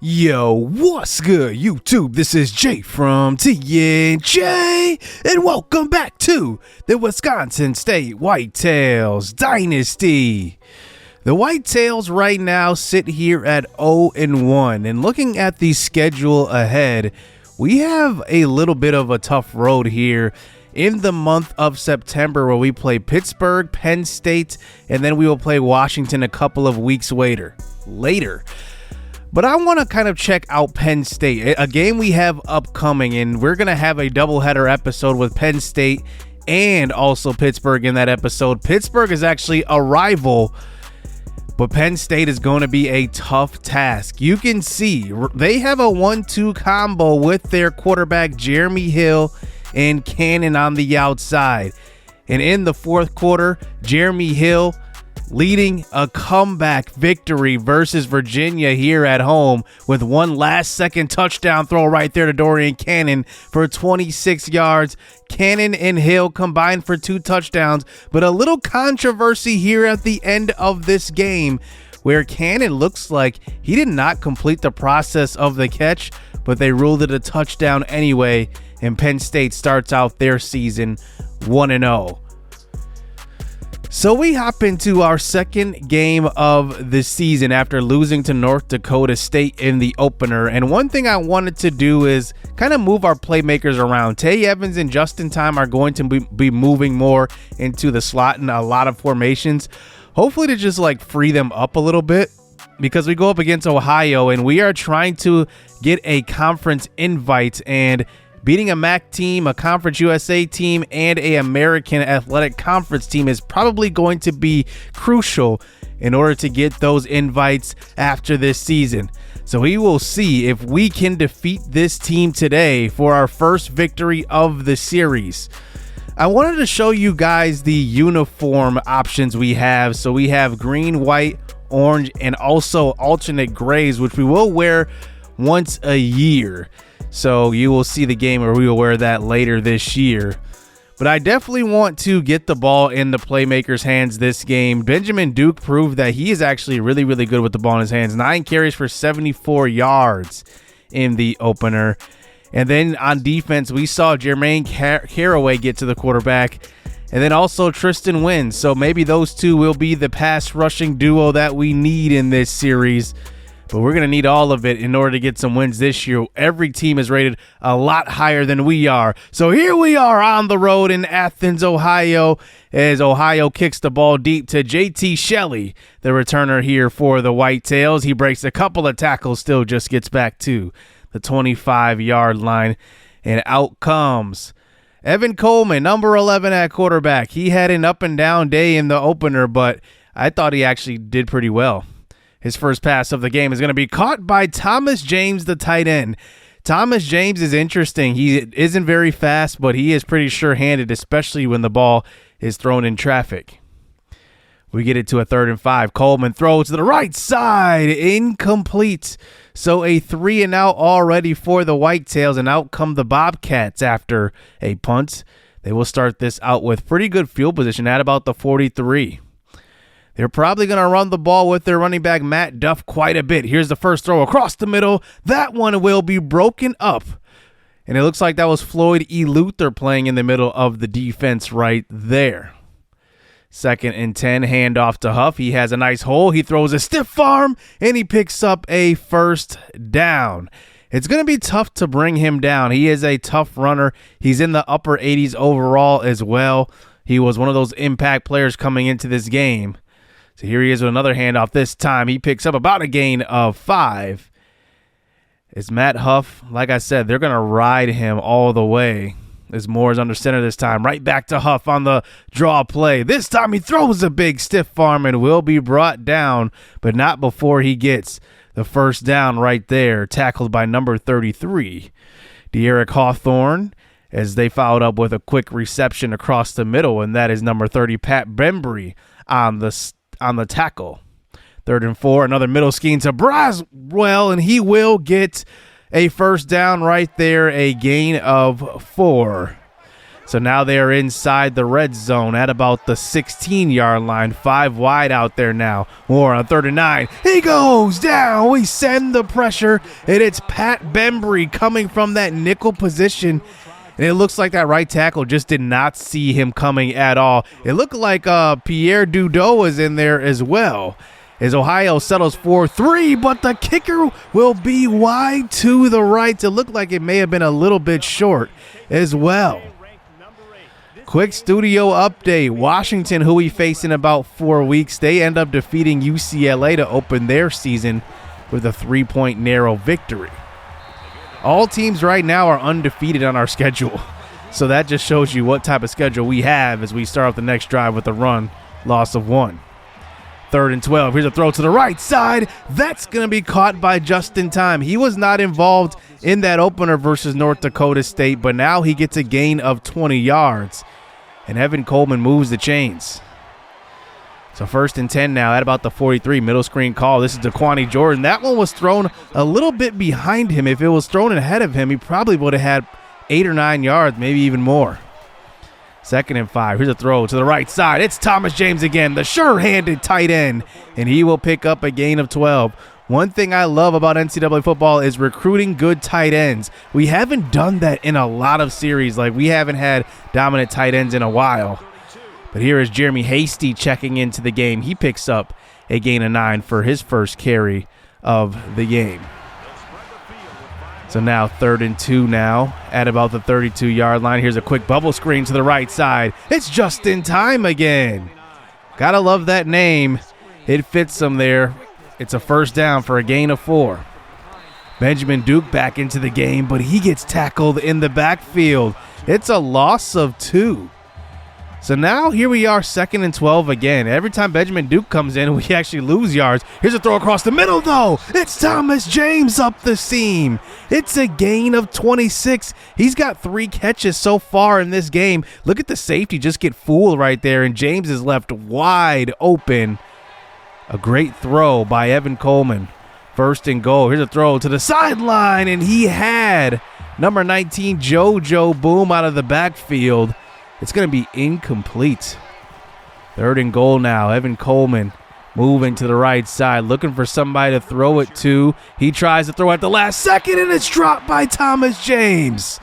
Yo, what's good, YouTube? This is Jay from TNJ, and welcome back to the Wisconsin State Whitetails Dynasty. The Whitetails right now sit here at 0-1, and looking at the schedule ahead, we have a little bit of a tough road here in the month of September, where we play Pittsburgh, Penn State, and then we will play Washington a couple of weeks later. But I want to kind of check out Penn State, a game we have upcoming, and we're going to have a doubleheader episode with Penn State and also Pittsburgh in that episode. Pittsburgh is actually a rival, but Penn State is going to be a tough task. You can see they have a 1-2 combo with their quarterback Jeremy Hill and Cannon on the outside. And in the fourth quarter, Jeremy Hill leading a comeback victory versus Virginia here at home with one last-second touchdown throw right there to Dorian Cannon for 26 yards. Cannon and Hill combined for 2 touchdowns, but a little controversy here at the end of this game where Cannon looks like he did not complete the process of the catch, but they ruled it a touchdown anyway, and Penn State starts out their season 1-0. So we hop into our second game of the season after losing to North Dakota State in the opener. And one thing I wanted to do is kind of move our playmakers around. Tay Evans and Justin Time are going to be moving more into the slot in a lot of formations, hopefully to just like free them up a little bit, because we go up against Ohio and we are trying to get a conference invite, and beating a MAC team, a Conference USA team, and a American Athletic Conference team is probably going to be crucial in order to get those invites after this season. So we will see if we can defeat this team today for our first victory of the series. I wanted to show you guys the uniform options we have. So we have green, white, orange, and also alternate grays, which we will wear once a year. So you will see the game where we will wear that later this year. But I definitely want to get the ball in the playmakers' hands this game. Benjamin Duke proved that he is actually really, really good with the ball in his hands. 9 carries for 74 yards in the opener. And then on defense, we saw Jermaine Caraway get to the quarterback, and then also Tristan Wynn. So maybe those two will be the pass rushing duo that we need in this series. But we're going to need all of it in order to get some wins this year. Every team is rated a lot higher than we are. So here we are on the road in Athens, Ohio, as Ohio kicks the ball deep to JT Shelley, the returner here for the Whitetails. He breaks a couple of tackles, still just gets back to the 25-yard line. And out comes Evan Coleman, number 11 at quarterback. He had an up-and-down day in the opener, but I thought he actually did pretty well. His first pass of the game is going to be caught by Thomas James, the tight end. Thomas James is interesting. He isn't very fast, but he is pretty sure-handed, especially when the ball is thrown in traffic. We get it to a 3rd and 5. Coleman throws to the right side, incomplete. So a 3-and-out already for the Whitetails, and out come the Bobcats after a punt. They will start this out with pretty good field position at about the 43. They're probably going to run the ball with their running back, Matt Duff, quite a bit. Here's the first throw across the middle. That one will be broken up. And it looks like that was Floyd E. Luther playing in the middle of the defense right there. 2nd and 10, handoff to Huff. He has a nice hole. He throws a stiff arm, and he picks up a first down. It's going to be tough to bring him down. He is a tough runner. He's in the upper 80s overall as well. He was one of those impact players coming into this game. So here he is with another handoff. This time he picks up about a gain of 5. It's Matt Huff. Like I said, they're going to ride him all the way. As Moore is under center this time. Right back to Huff on the draw play. This time he throws a big stiff arm and will be brought down, but not before he gets the first down right there. Tackled by number 33, De'Eric Hawthorne, as they followed up with a quick reception across the middle, and that is number 30, Pat Bembry, on the tackle. 3rd and 4, another middle scheme to Braswell, and he will get a first down right there, a gain of 4. So now they are inside the red zone at about the 16-yard line. 5 wide out there now. Moore on 3rd and 9. He goes down. We send the pressure, and it's Pat Bembry coming from that nickel position. And it looks like that right tackle just did not see him coming at all. It looked like Pierre Dudot was in there as well, as Ohio settles for 3, but the kicker will be wide to the right. It looked like it may have been a little bit short as well. Quick studio update. Washington, who we face in about 4 weeks, they end up defeating UCLA to open their season with a 3-point narrow victory. All teams right now are undefeated on our schedule. So that just shows you what type of schedule we have as we start off the next drive with a run, loss of 1. 3rd and 12. Here's a throw to the right side. That's going to be caught by just in time. He was not involved in that opener versus North Dakota State, but now he gets a gain of 20 yards. And Evan Coleman moves the chains. So 1st and 10 now at about the 43. Middle screen call. This is Daquani Jordan. That one was thrown a little bit behind him. If it was thrown ahead of him, he probably would have had 8 or 9 yards, maybe even more. 2nd and 5. Here's a throw to the right side. It's Thomas James again, the sure-handed tight end, and he will pick up a gain of 12. One thing I love about NCAA football is recruiting good tight ends. We haven't done that in a lot of series. Like, we haven't had dominant tight ends in a while. But here is Jeremy Hasty checking into the game. He picks up a gain of 9 for his first carry of the game. So now 3rd and 2 now at about the 32-yard line. Here's a quick bubble screen to the right side. It's just in time again. Gotta love that name. It fits them there. It's a 1st down for a gain of 4. Benjamin Duke back into the game, but he gets tackled in the backfield. It's a loss of 2. So now here we are, 2nd and 12 again. Every time Benjamin Duke comes in, we actually lose yards. Here's a throw across the middle, though. It's Thomas James up the seam. It's a gain of 26. He's got 3 catches so far in this game. Look at the safety just get fooled right there, and James is left wide open. A great throw by Evan Coleman. 1st and goal. Here's a throw to the sideline, and he had number 19, JoJo Boom, out of the backfield. It's going to be incomplete. 3rd and goal now. Evan Coleman moving to the right side, looking for somebody to throw it to. He tries to throw at the last second, and it's dropped by Thomas James.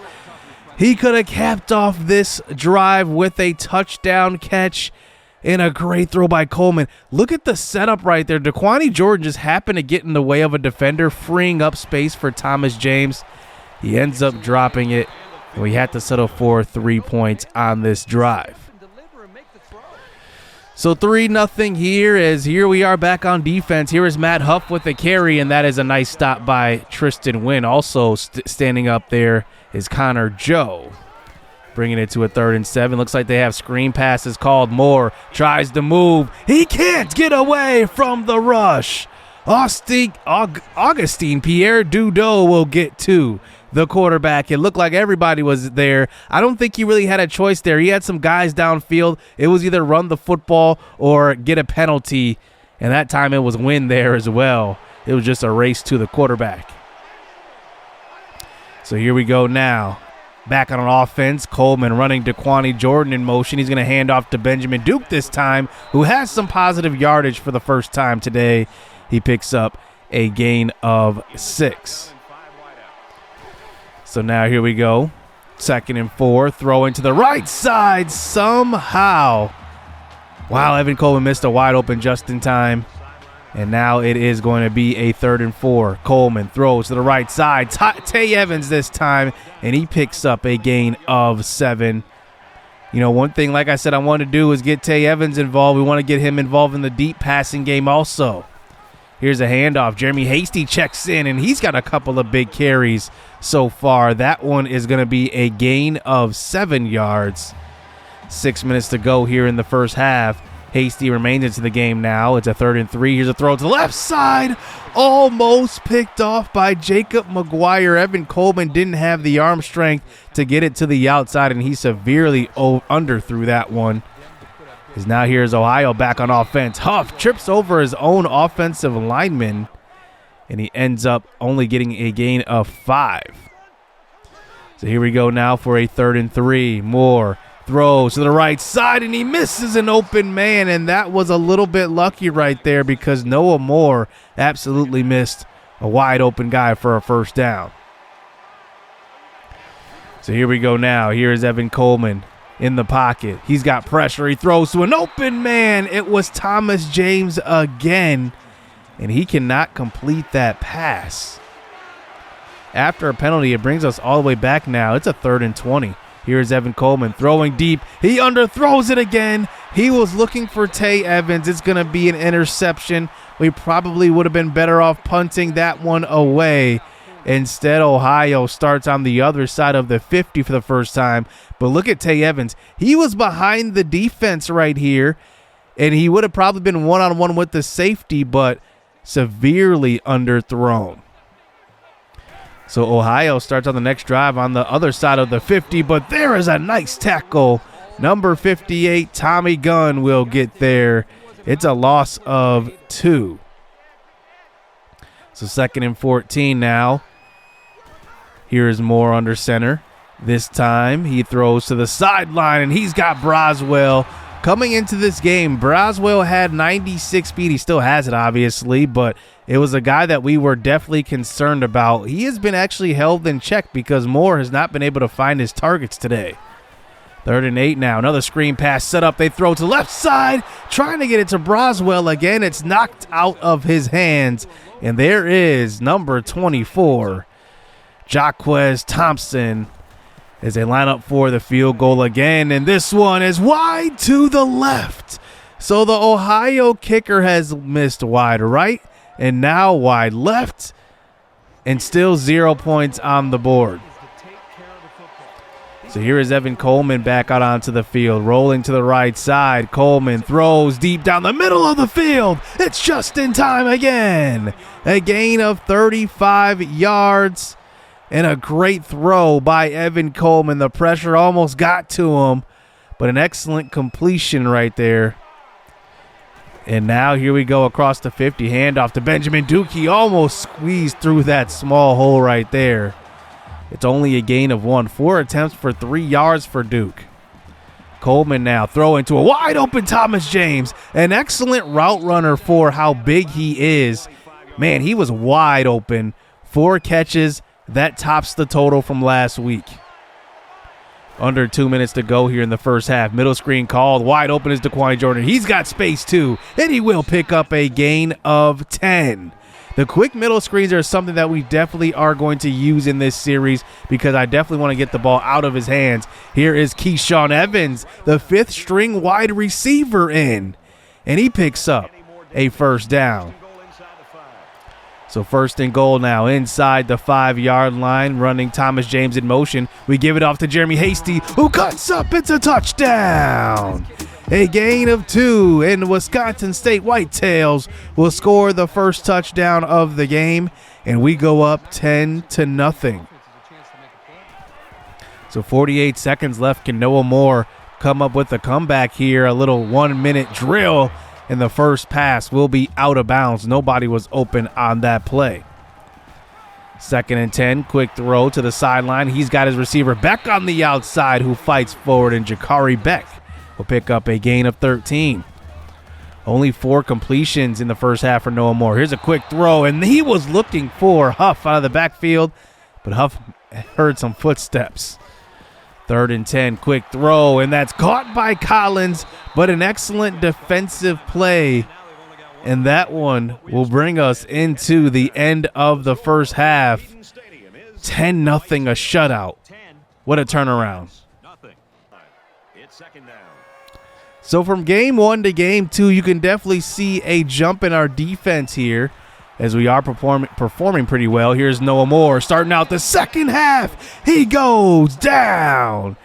He could have capped off this drive with a touchdown catch and a great throw by Coleman. Look at the setup right there. Daquani Jordan just happened to get in the way of a defender, freeing up space for Thomas James. He ends up dropping it. We had to settle for 3 points on this drive. So 3-0 here, as here we are back on defense. Here is Matt Huff with the carry, and that is a nice stop by Tristan Wynn. Also standing up there is Connor Joe, bringing it to a 3rd and 7. Looks like they have screen passes called. Moore tries to move. He can't get away from the rush. Augustine Pierre Dudot will get to the quarterback. It looked like everybody was there. I don't think he really had a choice there. He had some guys downfield. It was either run the football or get a penalty, and that time it was Win there as well. It was just a race to the quarterback. So here we go now. Back on offense, Coleman running Daquani Jordan in motion. He's going to hand off to Benjamin Duke this time, who has some positive yardage for the first time today. He picks up a gain of 6. So now here we go. 2nd and 4. Throw into the right side somehow. Wow, Evan Coleman missed a wide open just in time. And now it is going to be a 3rd and 4. Coleman throws to the right side. Tay Evans this time, and he picks up a gain of 7. You know, one thing, like I said, I want to do is get Tay Evans involved. We want to get him involved in the deep passing game also. Here's a handoff. Jeremy Hasty checks in, and he's got a couple of big carries so far. That one is going to be a gain of 7 yards. 6 minutes to go here in the first half. Hasty remains into the game now. It's a 3rd and 3. Here's a throw to the left side. Almost picked off by Jacob McGuire. Evan Coleman didn't have the arm strength to get it to the outside, and he severely underthrew that one. Because now here's Ohio back on offense. Huff trips over his own offensive lineman, and he ends up only getting a gain of 5. So here we go now for a 3rd and 3. Moore throws to the right side, and he misses an open man, and that was a little bit lucky right there because Noah Moore absolutely missed a wide open guy for a 1st down. So here we go now. Here is Evan Coleman in the pocket. He's got pressure. He throws to an open man. It was Thomas James again, and he cannot complete that pass. After a penalty, it brings us all the way back now. It's a 3rd and 20. Here's Evan Coleman throwing deep. He underthrows it again. He was looking for Tay Evans. It's going to be an interception. We probably would have been better off punting that one away. Instead, Ohio starts on the other side of the 50 for the first time. But look at Tay Evans. He was behind the defense right here, and he would have probably been one-on-one with the safety, but severely underthrown. So Ohio starts on the next drive on the other side of the 50, but there is a nice tackle. Number 58, Tommy Gunn, will get there. It's a loss of 2. So 2nd and 14 now. Here is Moore under center. This time he throws to the sideline, and he's got Broswell. Coming into this game, Broswell had 96 speed. He still has it, obviously, but it was a guy that we were definitely concerned about. He has been actually held in check because Moore has not been able to find his targets today. 3rd and 8 now. Another screen pass set up. They throw to left side, trying to get it to Broswell again. It's knocked out of his hands, and there is number 24, Jaquez Thompson, as they line up for the field goal again, and this one is wide to the left. So the Ohio kicker has missed wide right and now wide left, and still 0 points on the board. So here is Evan Coleman back out onto the field, rolling to the right side. Coleman throws deep down the middle of the field. It's just in time again. A gain of 35 yards. And a great throw by Evan Coleman. The pressure almost got to him, but an excellent completion right there. And now here we go across the 50. Handoff to Benjamin Duke. He almost squeezed through that small hole right there. It's only a gain of 1. 4 attempts for 3 yards for Duke. Coleman now throwing to a wide open Thomas James. An excellent route runner for how big he is. Man, he was wide open. 4 catches. That tops the total from last week. Under 2 minutes to go here in the first half. Middle screen called. Wide open is Daquan Jordan. He's got space too, and he will pick up a gain of 10. The quick middle screens are something that we definitely are going to use in this series because I definitely want to get the ball out of his hands. Here is Keyshawn Evans, the 5th string wide receiver in, and he picks up a 1st down. So 1st and goal now inside the 5-yard line, running Thomas James in motion. We give it off to Jeremy Hasty, who cuts up. It's a touchdown. A gain of 2, and Wisconsin State Whitetails will score the first touchdown of the game, and we go up 10-0. So 48 seconds left. Can Noah Moore come up with a comeback here? A little 1-minute drill. And the first pass will be out of bounds. Nobody was open on that play. 2nd and 10, quick throw to the sideline. He's got his receiver back on the outside who fights forward, and Jakari Beck will pick up a gain of 13. Only 4 completions in the first half for Noah Moore. Here's a quick throw, and he was looking for Huff out of the backfield, but Huff heard some footsteps. 3rd and 10, quick throw, and that's caught by Collins, but an excellent defensive play. And that one will bring us into the end of the first half. 10-0, a shutout. What a turnaround. So from game 1 to game 2, you can definitely see a jump in our defense here as we are performing pretty well. Here's Noah Moore starting out the second half. He goes down.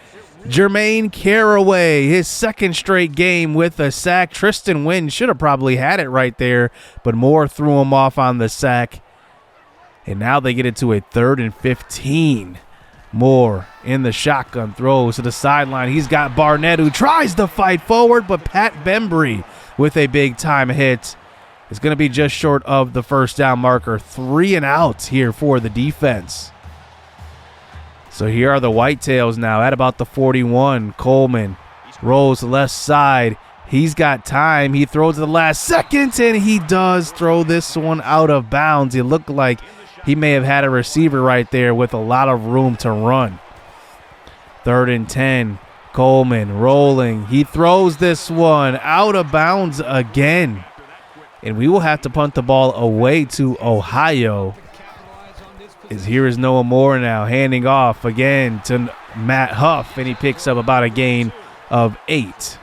Jermaine Caraway, his 2nd straight game with a sack. Tristan Wynn should have probably had it right there, but Moore threw him off on the sack. And now they get it to a 3rd and 15. Moore in the shotgun throws to the sideline. He's got Barnett, who tries to fight forward, but Pat Bembry with a big time hit. It's going to be just short of the 1st down marker. 3 and out here for the defense. So here are the Whitetails now at about the 41. Coleman rolls left side. He's got time. He throws the last second, and he does throw this one out of bounds. It looked like he may have had a receiver right there with a lot of room to run. 3rd and 10. Coleman rolling. He throws this one out of bounds again. And we will have to punt the ball away to Ohio. Here is Noah Moore now handing off again to Matt Huff, and he picks up about a gain of 8.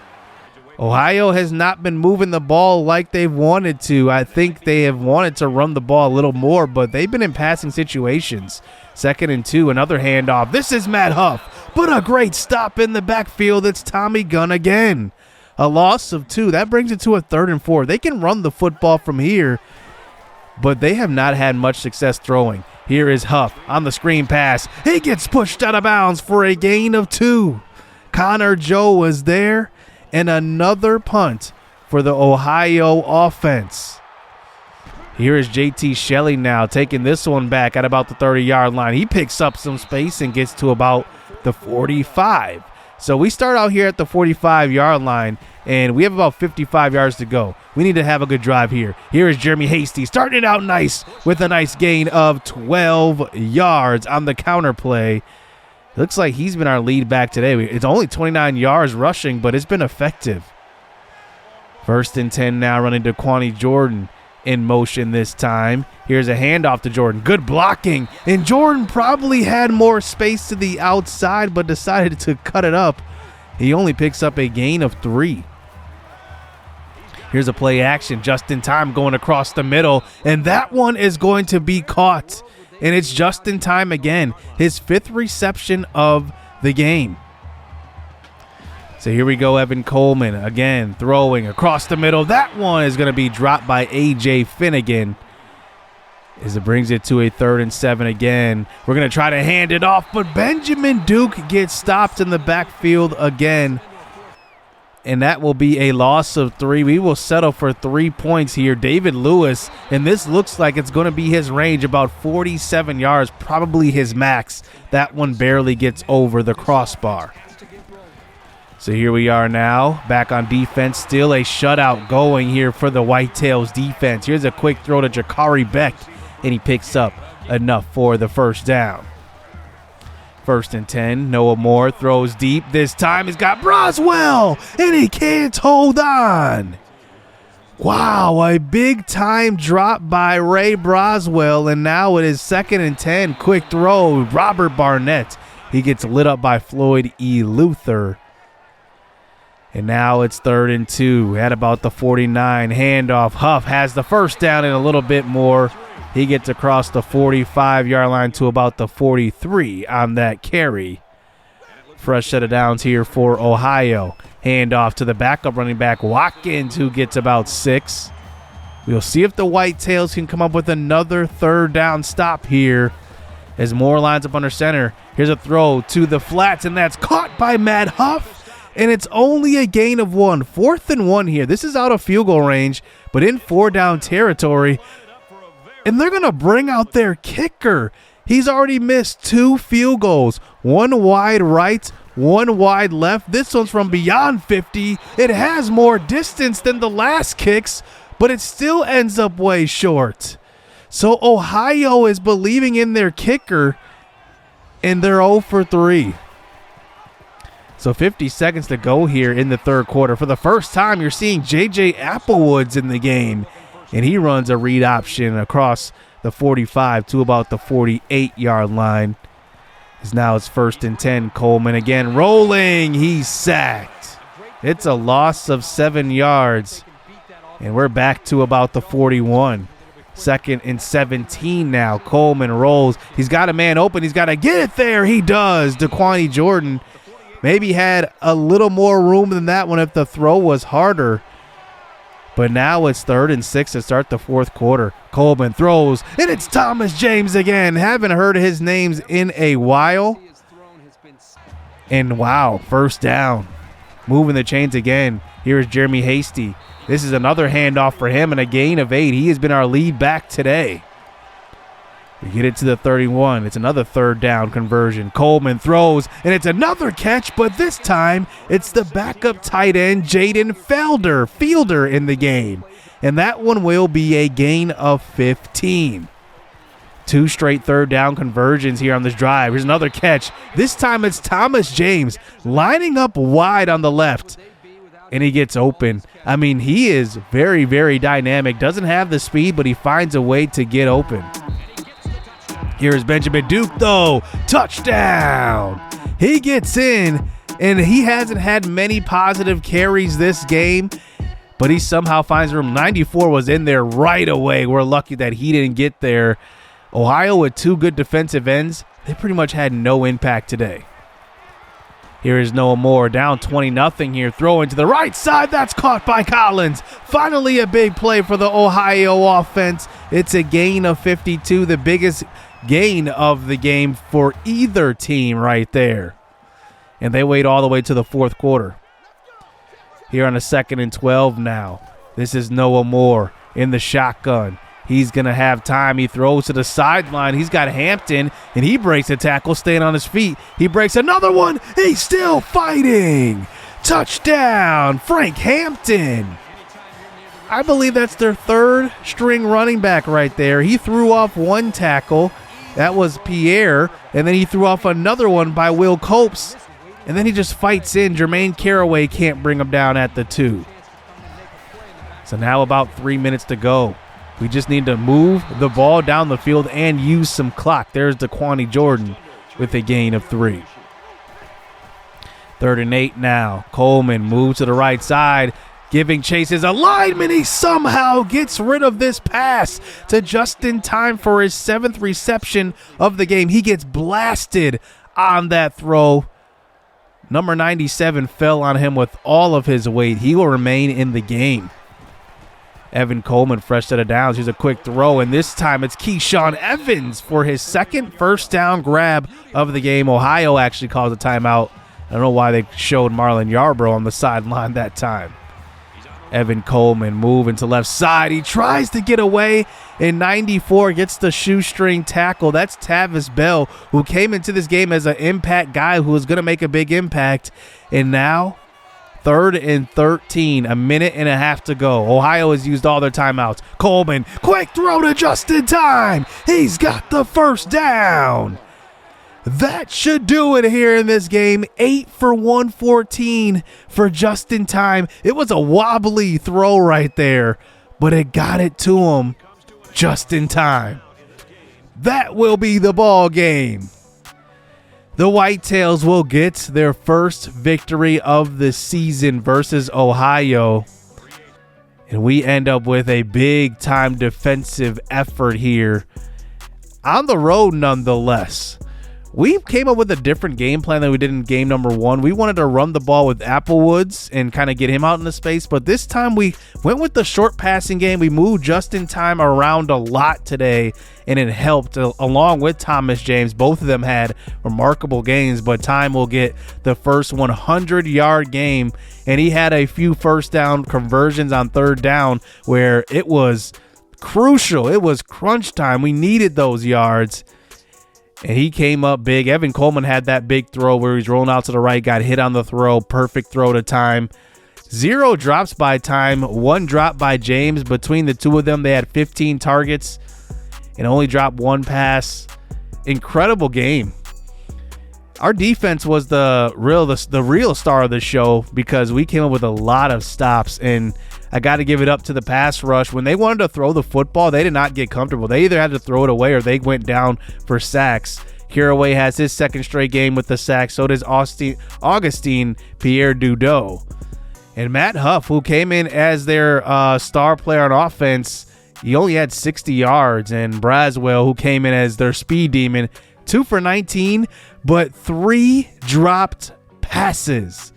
Ohio has not been moving the ball like they've wanted to. I think they have wanted to run the ball a little more, but they've been in passing situations. 2nd and 2, another handoff. This is Matt Huff, but a great stop in the backfield. It's Tommy Gunn again. A loss of 2. That brings it to a 3rd and 4. They can run the football from here, but they have not had much success throwing. Here is Huff on the screen pass. He gets pushed out of bounds for a gain of 2. Connor Joe was there, and another punt for the Ohio offense. Here is JT Shelley now taking this one back at about the 30-yard line. He picks up some space and gets to about the 45. So we start out here at the 45-yard line, and we have about 55 yards to go. We need to have a good drive here. Here is Jeremy Hasty starting it out nice with a nice gain of 12 yards on the counter play. Looks like he's been our lead back today. It's only 29 yards rushing, but it's been effective. 1st and 10 now, running to Quani Jordan in motion this time. Here's a handoff to Jordan. Good blocking. And Jordan probably had more space to the outside, but decided to cut it up. He only picks up a gain of 3. Here's a play action just in time going across the middle, and that one is going to be caught. And it's just in time again. His 5th reception of the game. So here we go, Evan Coleman again throwing across the middle. That one is going to be dropped by A.J. Finnegan as it brings it to a 3rd and 7 again. We're going to try to hand it off, but Benjamin Duke gets stopped in the backfield again. And that will be a loss of 3. We will settle for 3 points here. David Lewis, and this looks like it's going to be his range, about 47 yards, probably his max. That one barely gets over the crossbar. So here we are now, back on defense. Still a shutout going here for the Whitetails defense. Here's a quick throw to Jakari Beck, and he picks up enough for the 1st down. 1st and 10, Noah Moore throws deep. This time he's got Broswell, and he can't hold on. Wow, a big-time drop by Ray Broswell, and now it is 2nd and 10. Quick throw, Robert Barnett. He gets lit up by Floyd E. Luther. And now it's 3rd and 2 at about the 49. Handoff. Huff has the 1st down and a little bit more. He gets across the 45-yard line to about the 43 on that carry. Fresh set of downs here for Ohio. Handoff to the backup running back, Watkins, who gets about 6. We'll see if the Whitetails can come up with another 3rd down stop here as Moore lines up under center. Here's a throw to the flats, and that's caught by Matt Huff. And it's only a gain of 1. 4th and 1 here. This is out of field goal range, but in 4-down territory. And they're going to bring out their kicker. He's already missed 2 field goals. 1 wide right, 1 wide left. This one's from beyond 50. It has more distance than the last kicks, but it still ends up way short. So Ohio is believing in their kicker, and they're 0 for 3. So 50 seconds to go here in the 3rd quarter. For the first time, you're seeing J.J. Applewoods in the game. And he runs a read option across the 45 to about the 48-yard line. As now it's 1st and 10. Coleman again rolling. He's sacked. It's a loss of 7 yards. And we're back to about the 41. 2nd and 17 now. Coleman rolls. He's got a man open. He's got to get it there. He does. DeQuani Jordan maybe had a little more room than that one if the throw was harder. But now it's 3rd and 6 to start the 4th quarter. Coleman throws, and it's Thomas James again. Haven't heard his names in a while. And wow, 1st down. Moving the chains again. Here's Jeremy Hasty. This is another handoff for him and a gain of 8. He has been our lead back today. We get it to the 31. It's another third down conversion. Coleman throws, and it's another catch, but this time it's the backup tight end, Jaden Fielder in the game. And that one will be a gain of 15. 2 straight third down conversions here on this drive. Here's another catch. This time it's Thomas James lining up wide on the left, and he gets open. I mean, he is very, very dynamic. Doesn't have the speed, but he finds a way to get open. Here's Benjamin Duke, though. Touchdown. He gets in, and he hasn't had many positive carries this game, but he somehow finds room. 94 was in there right away. We're lucky that he didn't get there. Ohio with 2 good defensive ends. They pretty much had no impact today. Here is Noah Moore down 20-0 here. Throwing to the right side. That's caught by Collins. Finally a big play for the Ohio offense. It's a gain of 52, the biggest gain of the game for either team right there. And they wait all the way to the fourth quarter. Here on a 2nd and 12 now. This is Noah Moore in the shotgun. He's going to have time. He throws to the sideline. He's got Hampton, and he breaks a tackle, staying on his feet. He breaks another one. He's still fighting. Touchdown, Frank Hampton. I believe that's their 3rd string running back right there. He threw off 1 tackle. That was Pierre, and then he threw off another one by Will Copes, and then he just fights in. Jermaine Caraway can't bring him down at the 2. So now about 3 minutes to go. We just need to move the ball down the field and use some clock. There's DeQuani Jordan with a gain of 3. 3rd and 8 now. Coleman moves to the right side, giving chase his alignment. He somehow gets rid of this pass to just in time for his 7th reception of the game. He gets blasted on that throw. Number 97 fell on him with all of his weight. He will remain in the game. Evan Coleman, fresh set of downs. Here's a quick throw, and this time it's Keyshawn Evans for his 2nd first down grab of the game. Ohio actually calls a timeout. I don't know why they showed Marlon Yarbrough on the sideline that time. Evan Coleman moving to left side. He tries to get away, and 94 gets the shoestring tackle. That's Tavis Bell, who came into this game as an impact guy who was going to make a big impact. And now, 3rd and 13, a minute and a half to go. Ohio has used all their timeouts. Coleman, quick throw to just in time. He's got the first down. That should do it here in this game. 8 for 114 for just in time. It was a wobbly throw right there, but it got it to him just in time. That will be the ball game. The Whitetails will get their first victory of the season versus Ohio. And we end up with a big-time defensive effort here. On the road, nonetheless. We came up with a different game plan than we did in game number 1. We wanted to run the ball with Applewoods and kind of get him out in the space, but this time we went with the short passing game. We moved just in time around a lot today, and it helped along with Thomas James. Both of them had remarkable games, but Time will get the first 100-yard game, and he had a few first down conversions on 3rd down where it was crucial. It was crunch time. We needed those yards. And he came up big. Evan Coleman had that big throw where he's rolling out to the right, got hit on the throw. Perfect throw to Time. 0 drops by Time, 1 drop by James. Between the 2 of them, they had 15 targets and only dropped 1 pass. Incredible game. Our defense was the real star of the show because we came up with a lot of stops, and I got to give it up to the pass rush. When they wanted to throw the football, they did not get comfortable. They either had to throw it away or they went down for sacks. Caraway has his 2nd straight game with the sack. So does Augustine Pierre-Dudot. And Matt Huff, who came in as their star player on offense, he only had 60 yards. And Braswell, who came in as their speed demon, 2 for 19, but 3 dropped passes.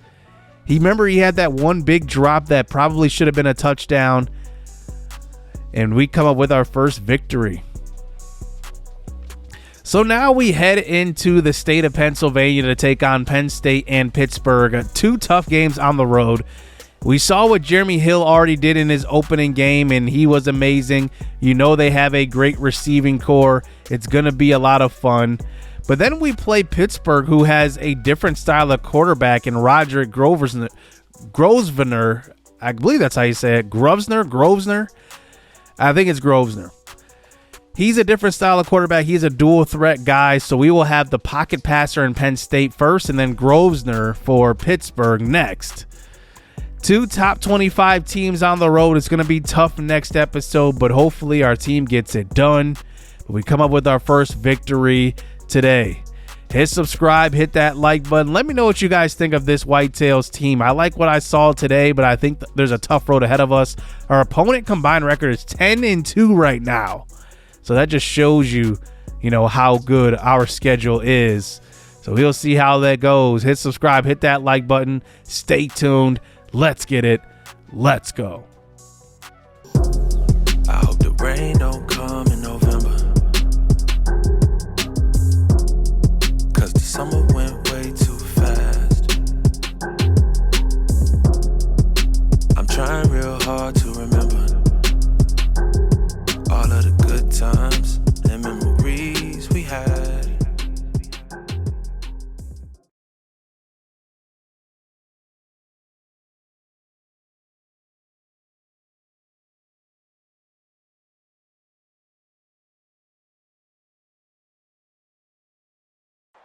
He had that one big drop that probably should have been a touchdown. And we come up with our first victory. So now we head into the state of Pennsylvania to take on Penn State and Pittsburgh. 2 tough games on the road. We saw what Jeremy Hill already did in his opening game, and he was amazing. You know they have a great receiving core. It's going to be a lot of fun. But then we play Pittsburgh, who has a different style of quarterback in Roderick Grosvenor. I believe that's how you say it. Grosvenor. I think it's Grosvenor. He's a different style of quarterback. He's a dual threat guy. So we will have the pocket passer in Penn State first, and then Grosvenor for Pittsburgh next. 2 top 25 teams on the road. It's going to be tough next episode, but hopefully our team gets it done. We come up with our first victory today. Hit subscribe, hit that like button. Let me know what you guys think of this Whitetails team. I like what I saw today, but I think there's a tough road ahead of us. Our opponent combined record is 10-2 right now. So that just shows you, how good our schedule is. So we'll see how that goes. Hit subscribe, hit that like button. Stay tuned. Let's get it. Let's go.